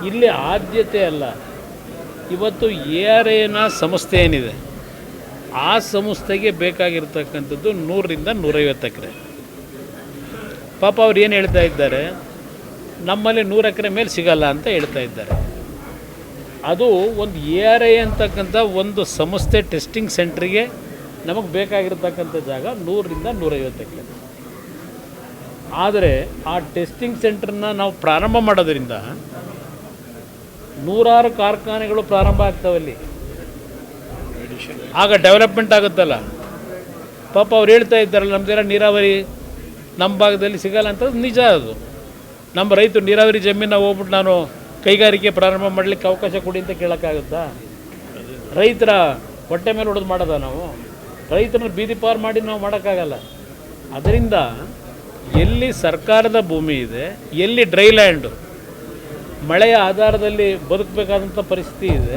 ಇಲ್ಲಿ ಆದ್ಯತೆ ಅಲ್ಲ. ಇವತ್ತು ARAನ ಸಂಸ್ಥೆ ಏನಿದೆ ಆ ಸಂಸ್ಥೆಗೆ ಬೇಕಾಗಿರ್ತಕ್ಕಂಥದ್ದು 100ರಿಂದ 150 ಎಕರೆ. ಪಾಪ ಅವ್ರು ಏನು ಹೇಳ್ತಾ ಇದ್ದಾರೆ, ನಮ್ಮಲ್ಲಿ 100 ಎಕರೆ ಮೇಲೆ ಸಿಗಲ್ಲ ಅಂತ ಹೇಳ್ತಾ ಇದ್ದಾರೆ. ಅದು ಒಂದು ARA ಅಂತಕ್ಕಂಥ ಒಂದು ಸಂಸ್ಥೆ ಟೆಸ್ಟಿಂಗ್ ಸೆಂಟ್ರಿಗೆ ನಮಗೆ ಬೇಕಾಗಿರ್ತಕ್ಕಂಥ ಜಾಗ 100ರಿಂದ 150 ಎಕರೆ. ಆದರೆ ಆ ಟೆಸ್ಟಿಂಗ್ ಸೆಂಟ್ರನ್ನ ನಾವು ಪ್ರಾರಂಭ ಮಾಡೋದ್ರಿಂದ ನೂರಾರು ಕಾರ್ಖಾನೆಗಳು ಪ್ರಾರಂಭ ಆಗ್ತಾವಲ್ಲಿ, ಆಗ ಡೆವಲಪ್ಮೆಂಟ್ ಆಗುತ್ತಲ್ಲ. ಪಾಪ ಅವ್ರು ಹೇಳ್ತಾ ಇದ್ದಾರಲ್ಲ, ನಮ್ಮದೆಲ್ಲ ನೀರಾವರಿ ನಮ್ಮ ಭಾಗದಲ್ಲಿ ಸಿಗಲ್ಲ ಅಂತ. ನಿಜ ಅದು. ನಮ್ಮ ರೈತರು ನೀರಾವರಿ ಜಮೀನ ಹೋಗ್ಬಿಟ್ಟು ನಾನು ಕೈಗಾರಿಕೆ ಪ್ರಾರಂಭ ಮಾಡಲಿಕ್ಕೆ ಅವಕಾಶ ಕೊಡಿ ಅಂತ ಕೇಳೋಕ್ಕಾಗುತ್ತಾ? ರೈತರ ಹೊಟ್ಟೆ ಮೇಲೆ ಹೊಡೆದು ಮಾಡೋದ ನಾವು? ರೈತರನ್ನ ಬೀದಿ ಪಾರು ಮಾಡಿ ನಾವು ಮಾಡೋಕ್ಕಾಗಲ್ಲ. ಅದರಿಂದ ಎಲ್ಲಿ ಸರ್ಕಾರದ ಭೂಮಿ ಇದೆ, ಎಲ್ಲಿ ಡ್ರೈ ಲ್ಯಾಂಡು ಮಳೆಯ ಆಧಾರದಲ್ಲಿ ಬದುಕಬೇಕಾದಂಥ ಪರಿಸ್ಥಿತಿ ಇದೆ,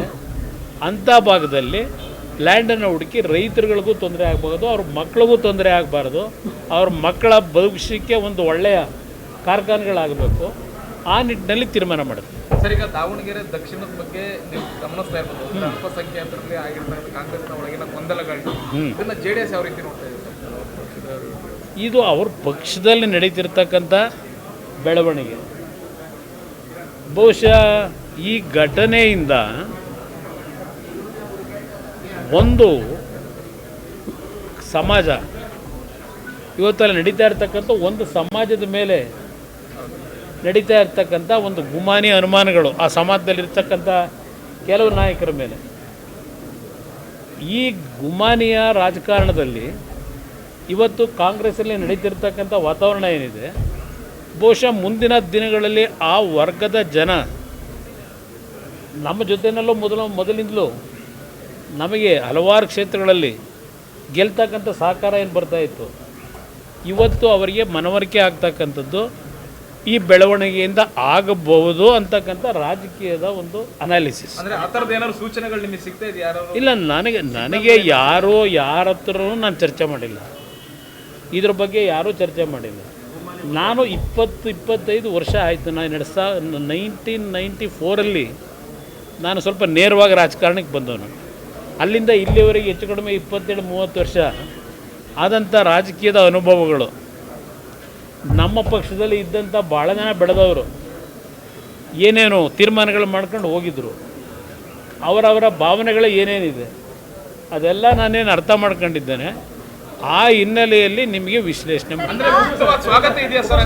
ಅಂಥ ಭಾಗದಲ್ಲಿ ಲ್ಯಾಂಡನ್ನು ಹುಡುಕಿ ರೈತರುಗಳಿಗೂ ತೊಂದರೆ ಆಗಬಾರ್ದು, ಅವ್ರ ಮಕ್ಕಳಿಗೂ ತೊಂದರೆ ಆಗಬಾರ್ದು, ಅವ್ರ ಮಕ್ಕಳ ಭವಿಷ್ಯಕ್ಕೆ ಒಂದು ಒಳ್ಳೆಯ ಕಾರ್ಖಾನೆಗಳಾಗಬೇಕು. ಆ ನಿಟ್ಟಿನಲ್ಲಿ ತೀರ್ಮಾನ ಮಾಡುತ್ತೆ. ಸರ್, ಈಗ ದಾವಣಗೆರೆ ದಕ್ಷಿಣದ ಬಗ್ಗೆ ನೀವು ಗಮನಿಸ್ತಾ ಇರ್ಬೋದು. ಅಲ್ಪಸಂಖ್ಯಾತರಲ್ಲಿ ಆಗಿರ್ತಕ್ಕಂಥ ಕಾಂಗ್ರೆಸ್ನ ಒಳಗಿನ ಗೊಂದಲಗಳು, ಇದನ್ನು JDS ಯಾವ ರೀತಿ ನೋಡ್ತಾ ಇದೆ? ಇದು ಅವ್ರ ಪಕ್ಷದಲ್ಲಿ ನಡೀತಿರ್ತಕ್ಕಂಥ ಬೆಳವಣಿಗೆ. ಬಹುಶಃ ಈ ಘಟನೆಯಿಂದ ಒಂದು ಸಮಾಜ, ಇವತ್ತಲ್ಲಿ ನಡೀತಾ ಇರ್ತಕ್ಕಂಥ ಒಂದು ಸಮಾಜದ ಮೇಲೆ ನಡೀತಾ ಇರ್ತಕ್ಕಂಥ ಒಂದು ಗುಮಾನಿ ಅನುಮಾನಗಳು ಆ ಸಮಾಜದಲ್ಲಿರ್ತಕ್ಕಂಥ ಕೆಲವು ನಾಯಕರ ಮೇಲೆ, ಈ ಗುಮಾನಿಯ ರಾಜಕಾರಣದಲ್ಲಿ ಇವತ್ತು ಕಾಂಗ್ರೆಸ್ಸಲ್ಲಿ ನಡೀತಿರ್ತಕ್ಕಂಥ ವಾತಾವರಣ ಏನಿದೆ, ಬಹುಶಃ ಮುಂದಿನ ದಿನಗಳಲ್ಲಿ ಆ ವರ್ಗದ ಜನ ನಮ್ಮ ಜೊತೆಯಲ್ಲೂ ಮೊದಲಿಂದಲೂ ನಮಗೆ ಹಲವಾರು ಕ್ಷೇತ್ರಗಳಲ್ಲಿ ಗೆಲ್ತಕ್ಕಂಥ ಸಹಕಾರ ಏನು ಬರ್ತಾಯಿತ್ತು, ಇವತ್ತು ಅವರಿಗೆ ಮನವರಿಕೆ ಆಗ್ತಕ್ಕಂಥದ್ದು ಈ ಬೆಳವಣಿಗೆಯಿಂದ ಆಗಬಹುದು ಅಂತಕ್ಕಂಥ ರಾಜಕೀಯದ ಒಂದು ಅನಾಲಿಸಿಸ್. ಅಂದರೆ ಆ ಥರದ್ದು ಏನಾದ್ರು ಸೂಚನೆಗಳು ನಿಮಗೆ ಸಿಗ್ತಾ ಇದೆ? ಇಲ್ಲ, ನನಗೆ ಯಾರ ಹತ್ರನೂ ನಾನು ಚರ್ಚೆ ಮಾಡಿಲ್ಲ, ಇದ್ರ ಬಗ್ಗೆ ಯಾರೂ ಚರ್ಚೆ ಮಾಡಿಲ್ಲ. ನಾನು 25 ವರ್ಷ ಆಯಿತು. ನಾನು 1994 ನಾನು ಸ್ವಲ್ಪ ನೇರವಾಗಿ ರಾಜಕಾರಣಕ್ಕೆ ಬಂದವನು. ಅಲ್ಲಿಂದ ಇಲ್ಲಿವರೆಗೆ ಹೆಚ್ಚು ಕಡಿಮೆ 27-30 ವರ್ಷ ಆದಂಥ ರಾಜಕೀಯದ ಅನುಭವಗಳು. ನಮ್ಮ ಪಕ್ಷದಲ್ಲಿ ಇದ್ದಂಥ ಭಾಳ ಜನ ಬೆಳೆದವರು ಏನೇನು ತೀರ್ಮಾನಗಳು ಮಾಡ್ಕೊಂಡು ಹೋಗಿದ್ರು, ಅವರವರ ಭಾವನೆಗಳು ಏನೇನಿದೆ ಅದೆಲ್ಲ ನಾನೇನು ಅರ್ಥ ಮಾಡ್ಕೊಂಡಿದ್ದೇನೆ. ಆ ಹಿನ್ನೆಲೆಯಲ್ಲಿ ನಿಮಗೆ ವಿಶ್ಲೇಷಣೆ ಸ್ವಾಗತ ಇದೆಯಾ ಸರ್?